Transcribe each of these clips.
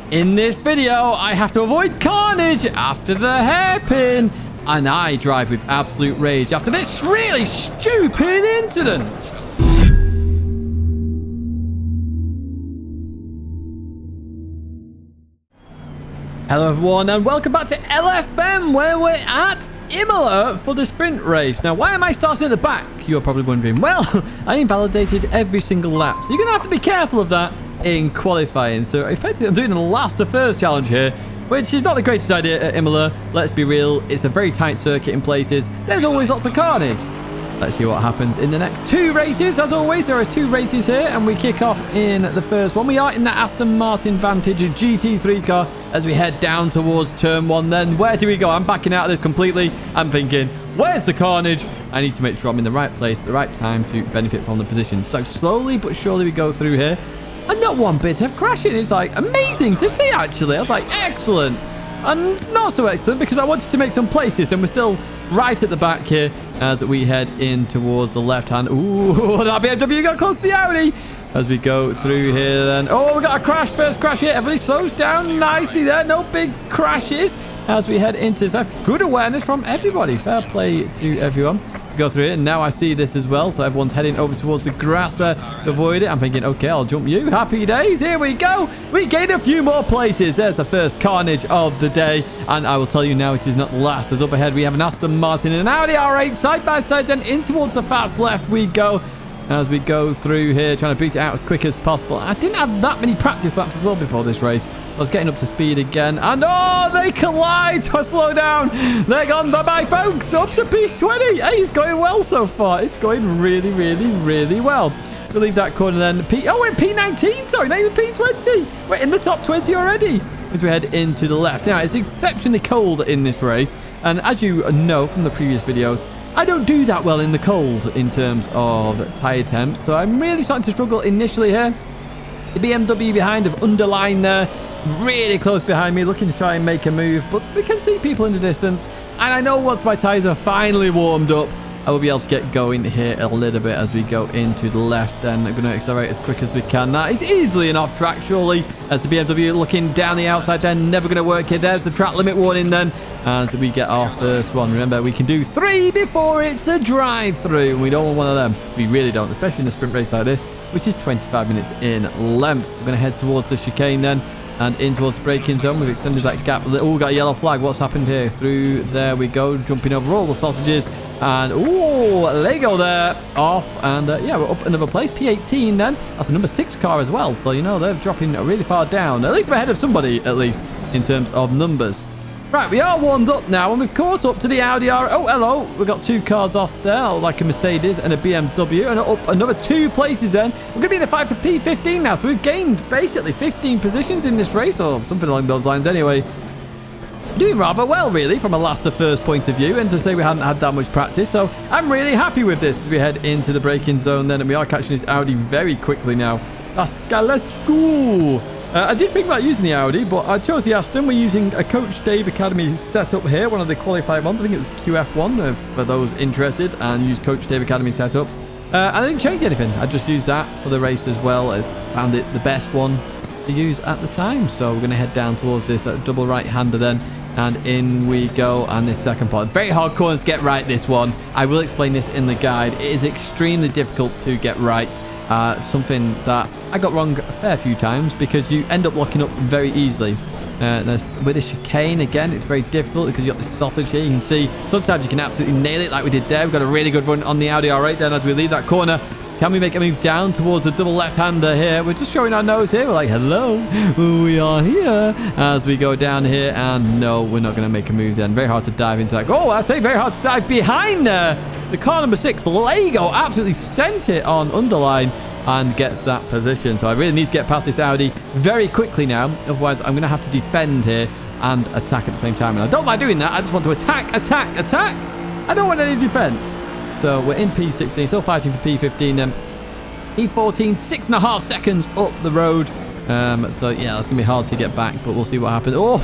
In this video, I have to avoid carnage after the hairpin. And I drive with absolute rage after this really stupid incident. Hello everyone and welcome back to LFM, where we're at Imola for the sprint race. Now, why am I starting at the back? You're probably wondering. Well, I invalidated every single lap, so you're going to have to be careful of that in qualifying. So effectively, I'm doing the last to first challenge here, which is not the greatest idea at Imola. Let's be real, it's a very tight circuit in places. There's always lots of carnage. Let's see what happens in the next two races. As always, there are two races here, and we kick off in the first one. We are in the Aston Martin Vantage GT3 car as we head down towards turn one. Then where do we go? I'm backing out of this completely. I'm thinking, where's the carnage? I need to make sure I'm in the right place at the right time to benefit from the position. So slowly but surely we go through here. And not one bit of crashing. It's like amazing to see, actually. I was like, excellent. And not so excellent because I wanted to make some places, and we're still right at the back here as we head in towards the left hand. Ooh, that BMW got close to the Audi as we go through here then. Oh, we got a crash, first crash here. Everybody slows down nicely there. No big crashes as we head into this. Good awareness from everybody. Fair play to everyone. Go through it, and now I see this as well, so everyone's heading over towards the grass there to avoid it. I'm thinking, okay, I'll jump you. Happy days, here we go. We gain a few more places. There's the first carnage of the day, and I will tell you now, it is not last, as up ahead we have an Aston Martin and an Audi R8 side by side. Then in towards the fast left we go as we go through here, trying to beat it out as quick as possible. I didn't have that many practice laps as well before this race. I was getting up to speed again, and oh, they collide. Slow down. They're gone. Bye-bye, folks. Up to P20. Hey, it's going well so far. It's going really, really, really well. We'll leave that corner then. We're in P19. Sorry, not even P20. We're in the top 20 already as we head into the left. Now, it's exceptionally cold in this race, and as you know from the previous videos, I don't do that well in the cold in terms of tyre temps, so I'm really starting to struggle initially here. The BMW behind have underlined there, really close behind me, looking to try and make a move, but we can see people in the distance, and I know once my tyres are finally warmed up, I will be able to get going here a little bit as we go into the left. Then I'm going to accelerate as quick as we can. That is easily an off track, surely, as the BMW looking down the outside there. Never going to work here. There's the track limit warning then as we get our first one. Remember, we can do 3 before it's a drive-through, and we don't want one of them. We really don't, especially in a sprint race like this, which is 25 minutes in length. We're going to head towards the chicane then, and in towards the braking zone. We've extended that gap. Oh, we got a yellow flag. What's happened here? Through there we go, jumping over all the sausages. And, oh, Lego there. Off. And, yeah, we're up another place. P18 then. That's a number 6 car as well. So, you know, they're dropping really far down. At least we're ahead of somebody, at least, in terms of numbers. Right, we are warmed up now, and we've caught up to the Audi R. Oh, hello. We've got 2 cars off there, like a Mercedes and a BMW, and up another 2 places then. We're going to be in the fight for P15 now, so we've gained basically 15 positions in this race, or something along those lines anyway. Doing rather well, really, from a last to first point of view, and to say we hadn't had that much practice, so I'm really happy with this as we head into the braking zone then, and we are catching this Audi very quickly now. Let's go. I did think about using the Audi, but I chose the Aston. We're using a Coach Dave Academy setup here, one of the qualified ones. I think it was QF1 for those interested, and use Coach Dave Academy setups. And I didn't change anything. I just used that for the race as well. I found it the best one to use at the time. So we're going to head down towards this double right-hander then. And in we go, and this second part. Very hard corners to get right, this one. I will explain this in the guide. It is extremely difficult to get right. Something that I got wrong a fair few times because you end up locking up very easily. With the chicane, again, it's very difficult because you've got this sausage here. You can see sometimes you can absolutely nail it like we did there. We've got a really good run on the Audi R8 then as we leave that corner. Can we make a move down towards the double left-hander here? We're just showing our nose here. We're like, hello, we are here. As we go down here, and no, we're not going to make a move then. Very hard to dive into that. Oh, I say very hard to dive behind there. The car number 6, Lego, absolutely sent it on underline and gets that position. So I really need to get past this Audi very quickly now. Otherwise, I'm going to have to defend here and attack at the same time. And I don't like doing that. I just want to attack. I don't want any defense. So we're in P16, still fighting for P15 then. P14, 6.5 seconds up the road. So yeah, that's going to be hard to get back, but we'll see what happens. Oh,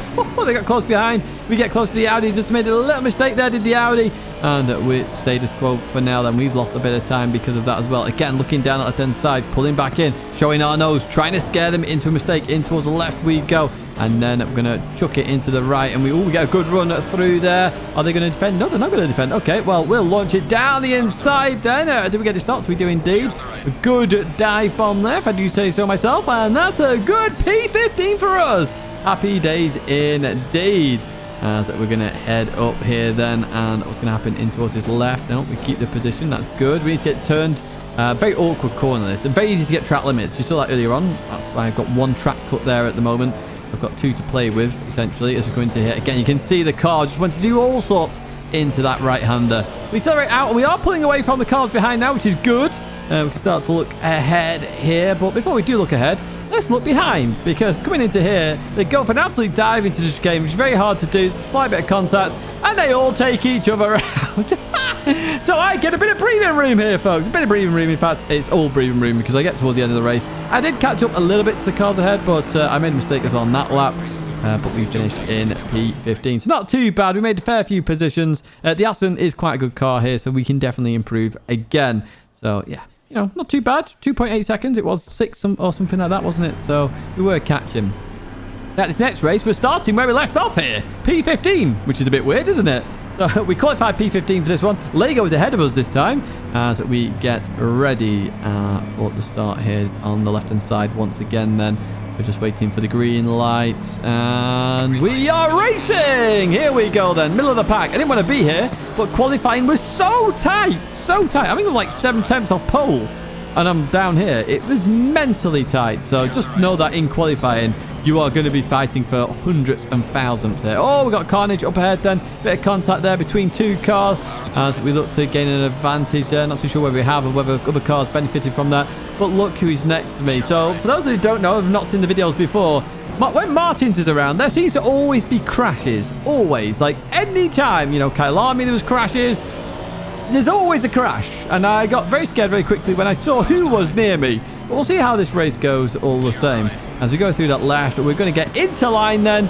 they got close behind. We get close to the Audi. Just made a little mistake there, did the Audi. And with status quo for now, then we've lost a bit of time because of that as well. Again, looking down at the left-hand side, pulling back in, showing our nose, trying to scare them into a mistake. In towards the left we go. And then we're going to chuck it into the right. And we get a good run through there. Are they going to defend? No, they're not going to defend. Okay, well, we'll launch it down the inside then. Did we get it stopped? We do indeed. A good dive bomb there, if I do say so myself. And that's a good P15 for us. Happy days indeed. As we're going to head up here then. And what's going to happen in towards his left? No, we keep the position. That's good. We need to get turned. Very awkward corner this. Very easy to get track limits. You saw that earlier on. That's why I've got one track cut there at the moment. I've got two to play with, essentially, as we go into here. Again, you can see the car just wants to do all sorts into that right-hander. We accelerate out, and we are pulling away from the cars behind now, which is good. We can start to look ahead here. But before we do look ahead, let's look behind, because coming into here, they go for an absolute dive into this game, which is very hard to do. It's a slight bit of contact, and they all take each other out. So I get a bit of breathing room here, folks. A bit of breathing room. In fact, it's all breathing room because I get towards the end of the race. I did catch up a little bit to the cars ahead, but I made a mistake as well on that lap. But we finished in P15. So not too bad. We made a fair few positions. The Aston is quite a good car here, so we can definitely improve again. So, yeah. You know, not too bad. 2.8 seconds. It was 6 or something like that, wasn't it? So we were catching. Now, this next race, we're starting where we left off here. P15, which is a bit weird, isn't it? So we qualified P15 for this one. Lego is ahead of us this time as we get ready for the start here on the left-hand side once again then. We're just waiting for the green lights and we are racing! Here we go then, middle of the pack. I didn't want to be here, but qualifying was so tight, so tight. I think it was like 7/10 off pole and I'm down here. It was mentally tight, so just know that in qualifying, you are going to be fighting for hundreds and thousands here. Oh, we got carnage up ahead then. Bit of contact there between two cars as we look to gain an advantage there. Not too sure whether we have or whether other cars benefited from that. But look who is next to me. So for those who don't know, have not seen the videos before, when Martins is around, there seems to always be crashes. Always. Like any time, you know, Kyle Army, there was crashes. There's always a crash. And I got very scared very quickly when I saw who was near me. But we'll see how this race goes all the same. As we go through that left, we're going to get into line then.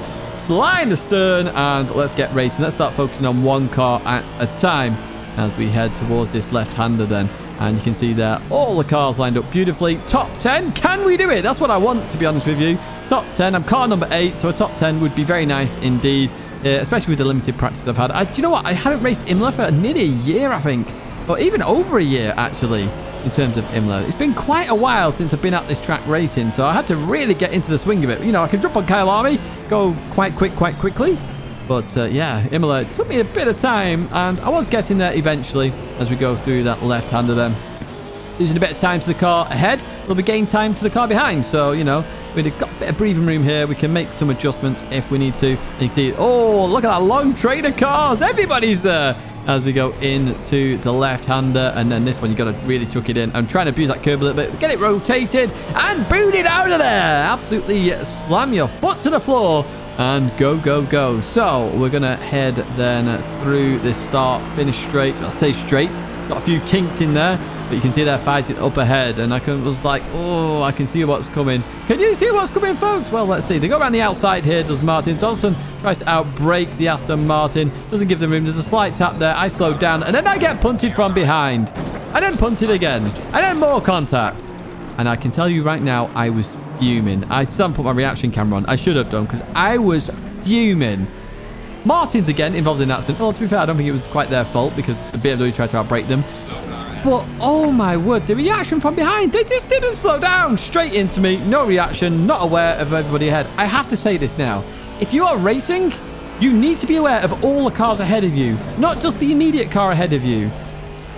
Line astern, and let's get racing. Let's start focusing on one car at a time as we head towards this left-hander then. And you can see there, all the cars lined up beautifully. Top 10, can we do it? That's what I want, to be honest with you. Top 10, I'm car number 8, so a top 10 would be very nice indeed. Especially with the limited practice I've had. Do you know what? I haven't raced Imola for nearly a year, I think. Or even over a year, actually, in terms of Imola. It's been quite a while since I've been at this track racing, so I had to really get into the swing of it. You know, I can jump on Kyle Army, go quite quickly. But, yeah, Imola, it took me a bit of time, and I was getting there eventually as we go through that left-hander then. Losing a bit of time to the car ahead, we'll be gaining time to the car behind. So, you know, we've got a bit of breathing room here. We can make some adjustments if we need to. You can see, oh, look at that long train of cars. Everybody's there as we go into the left-hander. And then this one, you've got to really chuck it in. I'm trying to abuse that curb a little bit. Get it rotated and boot it out of there. Absolutely slam your foot to the floor and go, go, go. So we're going to head then through this start, finish straight. I'll say straight. Got a few kinks in there. But you can see they're fighting up ahead. And I was like, oh, I can see what's coming. Can you see what's coming, folks? Well, let's see. They go around the outside here, does Martin. Johnson tries to outbrake the Aston Martin. Doesn't give them room. There's a slight tap there. I slow down. And then I get punted from behind. And then punted again. And then more contact. And I can tell you right now, I was fuming. I still haven't put my reaction camera on. I should have done because I was fuming. Martins again involved in that accident. Oh, to be fair, I don't think it was quite their fault because the BMW tried to outbrake them. But, oh my word, the reaction from behind, they just didn't slow down. Straight into me, no reaction, not aware of everybody ahead. I have to say this now. If you are racing, you need to be aware of all the cars ahead of you, not just the immediate car ahead of you.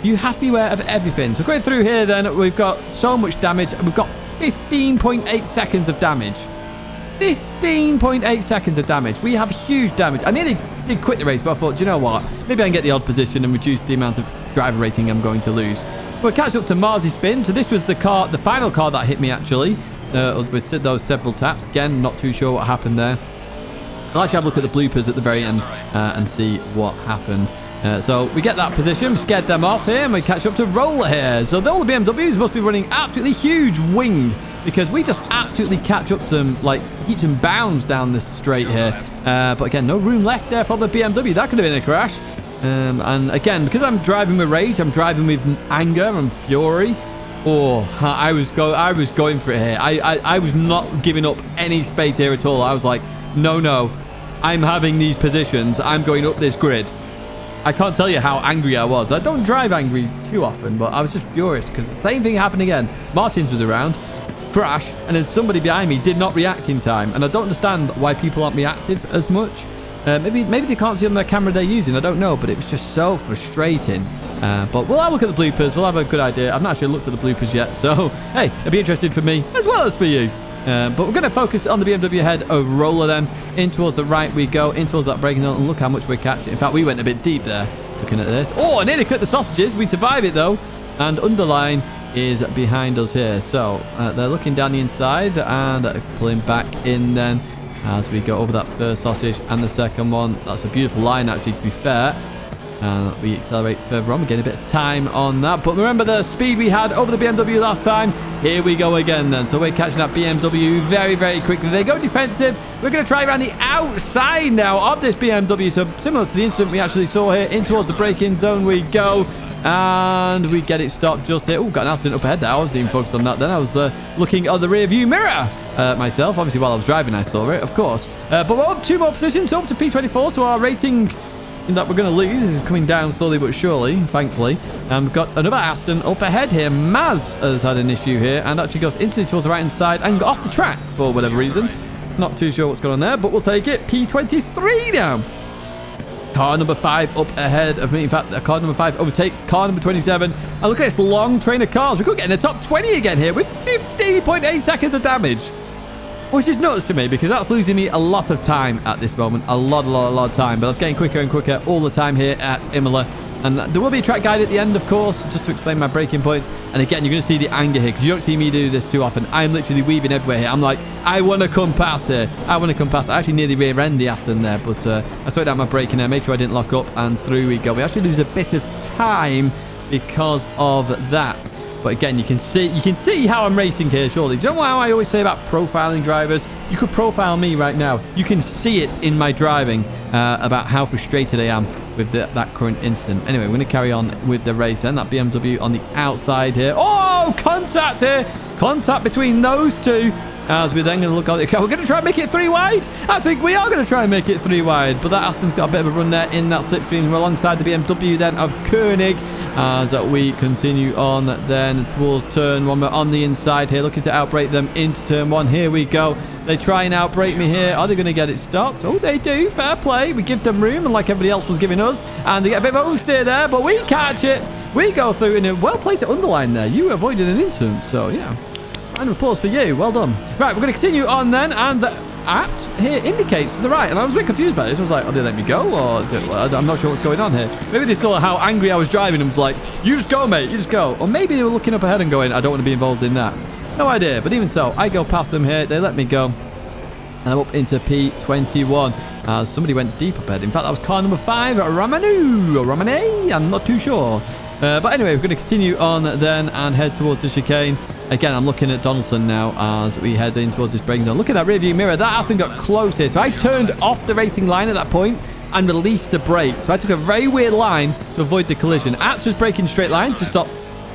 You have to be aware of everything. So going through here then, we've got so much damage. We've got 15.8 seconds of damage. 15.8 seconds of damage. We have huge damage. I nearly did quit the race, but I thought, do you know what? Maybe I can get the odd position and reduce the amount of driver rating I'm going to lose. We'll catch up to Marzi Spin. So this was the car, the final car that hit me actually. With those several taps. Again, not too sure what happened there. I'll actually have a look at the bloopers at the very end and see what happened. So we get that position, we scared them off here, and we catch up to Roller here. So all the BMWs must be running absolutely huge wing because we just absolutely catch up to them like heaps and bounds down this straight here. But again, no room left there for the BMW. That could have been a crash. And again, because I'm driving with rage, I'm driving with anger and fury. Oh, I was going for it here. I was not giving up any space here at all. I was like, no, I'm having these positions. I'm going up this grid. I can't tell you how angry I was. I don't drive angry too often, but I was just furious because the same thing happened again. Martins was around, crash, and then somebody behind me did not react in time. And I don't understand why people aren't reactive as much. Maybe they can't see on their camera they're using. I don't know, but it was just so frustrating. But we'll have a look at the bloopers. We'll have a good idea. I've not actually looked at the bloopers yet, so hey, it'll be interesting for me as well as for you. But we're going to focus on the BMW head of roller then. In towards the right we go, in towards that braking zone, and look how much we're catching. In fact, we went a bit deep there looking at this. Oh, I nearly cut the sausages. We survive it though. And underline is behind us here. So they're looking down the inside and pulling back in then as we go over that first sausage and the second one. That's a beautiful line actually, to be fair. And we accelerate further on. We're getting a bit of time on that. But remember the speed we had over the BMW last time. Here we go again then. So we're catching that BMW very, very quickly. They go defensive. We're going to try around the outside now of this BMW. So similar to the incident we actually saw here. In towards the braking zone we go. And we get it stopped just here. Oh, got an accident up ahead there. I wasn't even focused on that then. I was looking at the rear view mirror myself. Obviously, while I was driving, I saw it, of course. But we're up 2 more positions. So up to P24. So our rating that we're going to lose is coming down slowly but surely, thankfully. And we've got another Aston up ahead here. Maz has had an issue here and actually goes instantly towards the right hand side and got off the track for whatever reason. Not too sure what's going on there, but we'll take it. P23 now. Car number 5 up ahead of me. In fact, car number 5 overtakes car number 27. And look at this long train of cars. We could get in the top 20 again here with 50.8 seconds of damage. Which is nuts to me because that's losing me a lot of time at this moment. A lot of time. But I was getting quicker and quicker all the time here at Imola. And there will be a track guide at the end, of course, just to explain my braking points. And again, you're going to see the anger here because you don't see me do this too often. I'm literally weaving everywhere here. I'm like, I want to come past here. I want to come past. I actually nearly rear-end the Aston there, but I slowed down my braking there, made sure I didn't lock up, and through we go. We actually lose a bit of time because of that. But again, you can see how I'm racing here, surely. Do you know how I always say about profiling drivers? You could profile me right now. You can see it in my driving about how frustrated I am with that current incident. Anyway, we're going to carry on with the race then. That BMW on the outside here. Oh, contact here. Contact between those two. As we're then going to look at it. We're going to try and make it 3 wide. I think we are going to try and make it 3 wide. But that Aston's got a bit of a run there in that slipstream alongside the BMW then of Koenig. As we continue on then towards turn 1. We're on the inside here, looking to outbrake them into turn 1. Here we go. They try and outbrake me here. Are they going to get it stopped? Oh, they do. Fair play. We give them room, and like everybody else was giving us. And they get a bit of a oversteer there, but we catch it. We go through in a well-played to underline there. You avoided an incident, so yeah. Round of applause for you. Well done. Right, we're going to continue on then, and the apt here indicates to the right. And I was a bit confused by this. I was like, oh, they let me go? Or I'm not sure what's going on here. Maybe they saw how angry I was driving and was like, you just go, mate. You just go. Or maybe they were looking up ahead and going, I don't want to be involved in that. No idea. But even so, I go past them here. They let me go. And I'm up into P21. Somebody went deep up ahead. In fact, that was car number 5, Ramane. I'm not too sure. But anyway, we're going to continue on then and head towards the chicane. Again, I'm looking at Donaldson now as we head in towards this braking zone. Look at that rear view mirror. That Aston got close here. So I turned off the racing line at that point and released the brake. So I took a very weird line to avoid the collision. Apt was braking straight line to stop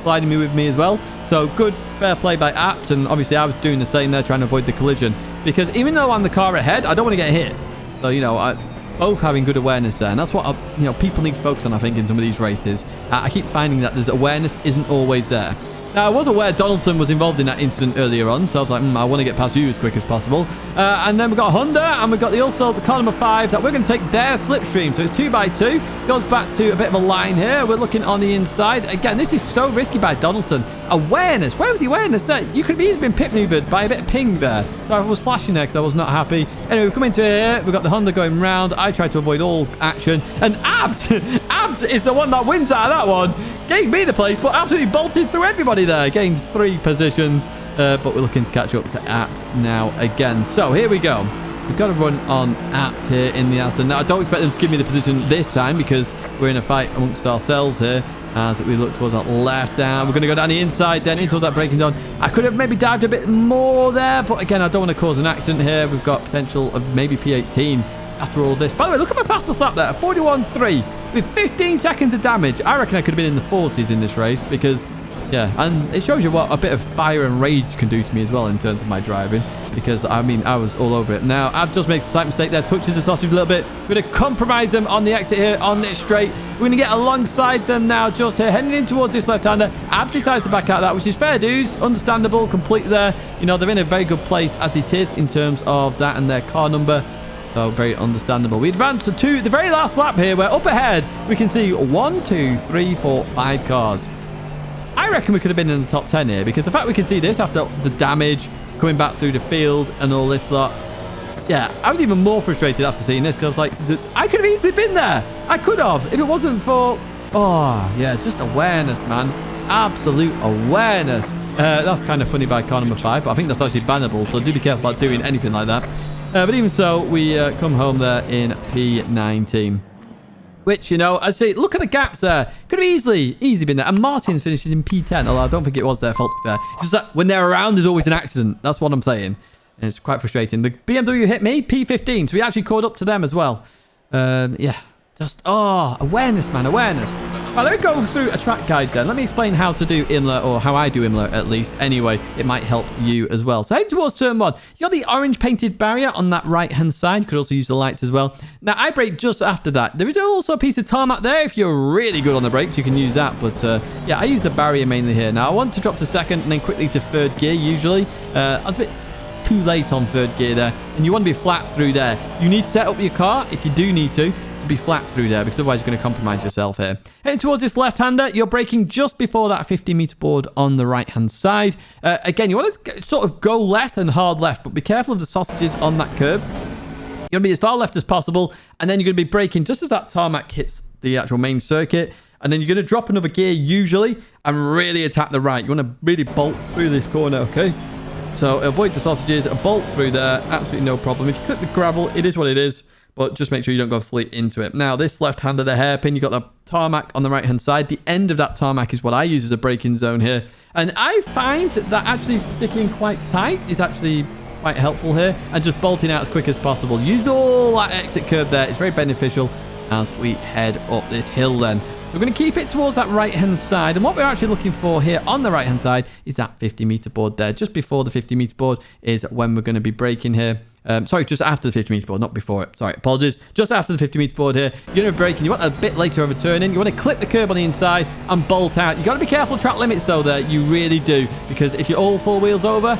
sliding me with me as well. So good, fair play by Apt. And obviously I was doing the same there, trying to avoid the collision. Because even though I'm the car ahead, I don't want to get hit. So, you know, both having good awareness there. And that's what, people need to focus on, I think, in some of these races. I keep finding that there's awareness isn't always there. Now, I was aware Donaldson was involved in that incident earlier on, so I was like, I want to get past you as quick as possible. And then we've got Honda, and we've got the car number 5, that we're going to take their slipstream. So it's 2x2. Goes back to a bit of a line here. We're looking on the inside. Again, this is so risky by Donaldson. Awareness. Where was the awareness there? You could have easily been pit maneuvered by a bit of ping there. So I was flashing there because I was not happy. Anyway, we come into here. We've got the Honda going round. I try to avoid all action. And Abt is the one that wins out of that one. Gave me the place, but absolutely bolted through everybody there. Gains 3 positions. But we're looking to catch up to Abt now again. So here we go. We've got to run on Apt here in the Aston. Now, I don't expect them to give me the position this time because we're in a fight amongst ourselves here. As we look towards that left down. We're going to go down the inside then into that braking zone. I could have maybe dived a bit more there, but again, I don't want to cause an accident here. We've got potential of maybe P18 after all this. By the way, look at my fastest lap there, 41.3 with 15 seconds of damage. I reckon I could have been in the 40s in this race because, yeah, and it shows you what a bit of fire and rage can do to me as well in terms of my driving. Because, I mean, I was all over it. Now, I've just made a slight mistake there. Touches the sausage a little bit. We're going to compromise them on the exit here, on this straight. We're going to get alongside them now, just here, heading in towards this left-hander. I've decided to back out that, which is fair dues. Understandable, completely there. You know, they're in a very good place as it is in terms of that and their car number. So, very understandable. We advance to the very last lap here, where up ahead, we can see 1, 2, 3, 4, 5 cars. I reckon we could have been in the top 10 here, because the fact we can see this after the damage, coming back through the field and all this lot. Yeah, I was even more frustrated after seeing this because I was like, I could have easily been there. I could have if it wasn't for, oh, yeah, just awareness, man. Absolute awareness. That's kind of funny by car number 5, but I think that's actually bannable, so do be careful about doing anything like that. But even so, we come home there in P19. Which, you know, I say, look at the gaps there. Could have easily been there. And Martin's finishes in P10, although I don't think it was their fault there. It's just that when they're around, there's always an accident. That's what I'm saying. And it's quite frustrating. The BMW hit me, P15, so we actually caught up to them as well. Yeah, just, oh, awareness, man, awareness. Right, let me go through a track guide then. Let me explain how to do Imola, or how I do Imola at least. Anyway, it might help you as well. So head towards turn 1. You got the orange painted barrier on that right-hand side. You could also use the lights as well. Now, I brake just after that. There is also a piece of tarmac there. If you're really good on the brakes, you can use that. But yeah, I use the barrier mainly here. Now, I want to drop to second and then quickly to third gear usually. I was a bit too late on third gear there. And you want to be flat through there. You need to set up your car, if you do need to be flat through there, because otherwise you're going to compromise yourself here. Heading towards this left-hander, you're braking just before that 50-meter board on the right-hand side. Again, you want to sort of go left and hard left, but be careful of the sausages on that curb. You're going to be as far left as possible, and then you're going to be braking just as that tarmac hits the actual main circuit, and then you're going to drop another gear usually and really attack the right. You want to really bolt through this corner, okay? So avoid the sausages, bolt through there, absolutely no problem. If you click the gravel, it is what it is. But just make sure you don't go fully into it. Now, this left-hander, the hairpin, you've got the tarmac on the right-hand side. The end of that tarmac is what I use as a braking zone here. And I find that actually sticking quite tight is actually quite helpful here. And just bolting out as quick as possible. Use all that exit curb there. It's very beneficial as we head up this hill then. We're going to keep it towards that right-hand side. And what we're actually looking for here on the right-hand side is that 50-meter board there. Just before the 50-meter board is when we're going to be braking here. Sorry, just after the 50-meter board, not before it. Sorry, apologies. Just after the 50-meter board here, you're going to be braking. You want a bit later of a turn in. You want to clip the curb on the inside and bolt out. You got to be careful track limits though there. You really do. Because if you're all 4 wheels over,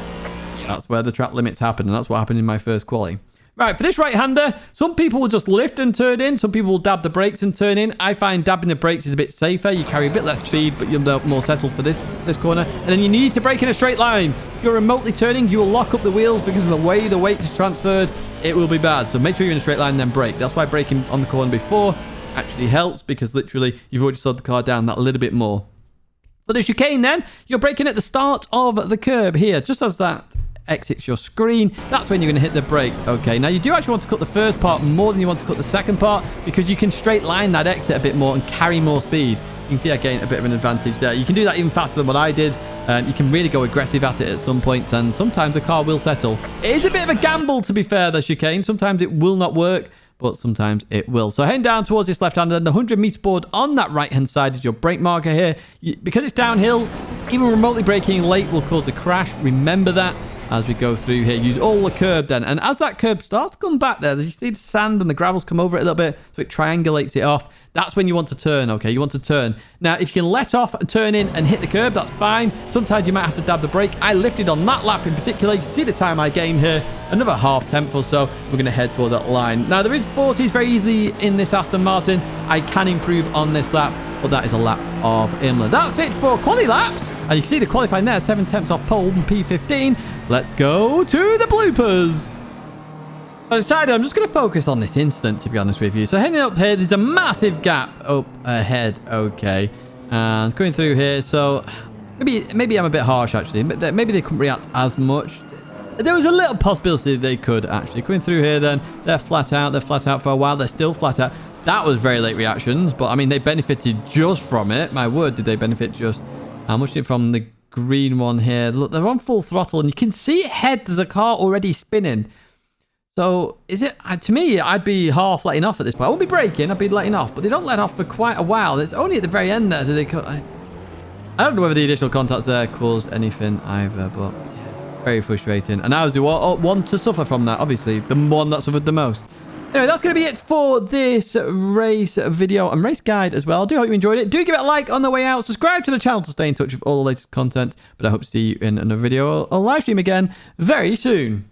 that's where the track limits happen. And that's what happened in my first quali. Right, for this right-hander, some people will just lift and turn in. Some people will dab the brakes and turn in. I find dabbing the brakes is a bit safer. You carry a bit less speed, but you're more settled for this corner. And then you need to brake in a straight line. If you're remotely turning, you will lock up the wheels because of the way the weight is transferred. It will be bad. So make sure you're in a straight line and then brake. That's why braking on the corner before actually helps, because literally you've already slowed the car down that little bit more. For the chicane then, you're braking at the start of the curb here, just as that exits your screen. That's when you're going to hit the brakes. Okay, now you do actually want to cut the first part more than you want to cut the second part, because you can straight line that exit a bit more and carry more speed. You can see I gained a bit of an advantage there. You can do that even faster than what I did. You can really go aggressive at it at some points, and sometimes the car will settle. It is a bit of a gamble, to be fair, the chicane. Sometimes it will not work, but sometimes it will. So heading down towards this left-hander, and the 100-meter board on that right-hand side is your brake marker here. Because it's downhill, even remotely braking late will cause a crash. Remember that as we go through here. Use all the curb then. And as that curb starts to come back there, you see the sand and the gravels come over it a little bit, so it triangulates it off. That's when you want to turn, okay? You want to turn. Now, if you can let off and turn in and hit the curb, that's fine. Sometimes you might have to dab the brake. I lifted on that lap in particular. You can see the time I gained here. Another half-tenth or so. We're going to head towards that line. Now, there is 40s very easily in this Aston Martin. I can improve on this lap, but that is a lap of Imola. That's it for quali laps. And you can see the qualifying there, 7 tenths off pole and P15. Let's go to the bloopers. I decided I'm just going to focus on this incident, to be honest with you. So heading up here, there's a massive gap up ahead. Okay. And going through here. So maybe I'm a bit harsh, actually. Maybe they couldn't react as much. There was a little possibility they could, actually. Coming through here, then, they're flat out. They're flat out for a while. They're still flat out. That was very late reactions. But, I mean, they benefited just from it. My word, did they benefit just. How much did from the green one here? Look, they're on full throttle. And you can see ahead there's a car already spinning. So is it, to me, I'd be half letting off at this point. I won't be braking, I'd be letting off, but they don't let off for quite a while. It's only at the very end there that they cut. I don't know whether the additional contacts there caused anything either, but yeah, very frustrating. And I was the one to suffer from that, obviously, the one that suffered the most. Anyway, that's going to be it for this race video and race guide as well. I do hope you enjoyed it. Do give it a like on the way out. Subscribe to the channel to stay in touch with all the latest content. But I hope to see you in another video or live stream again very soon.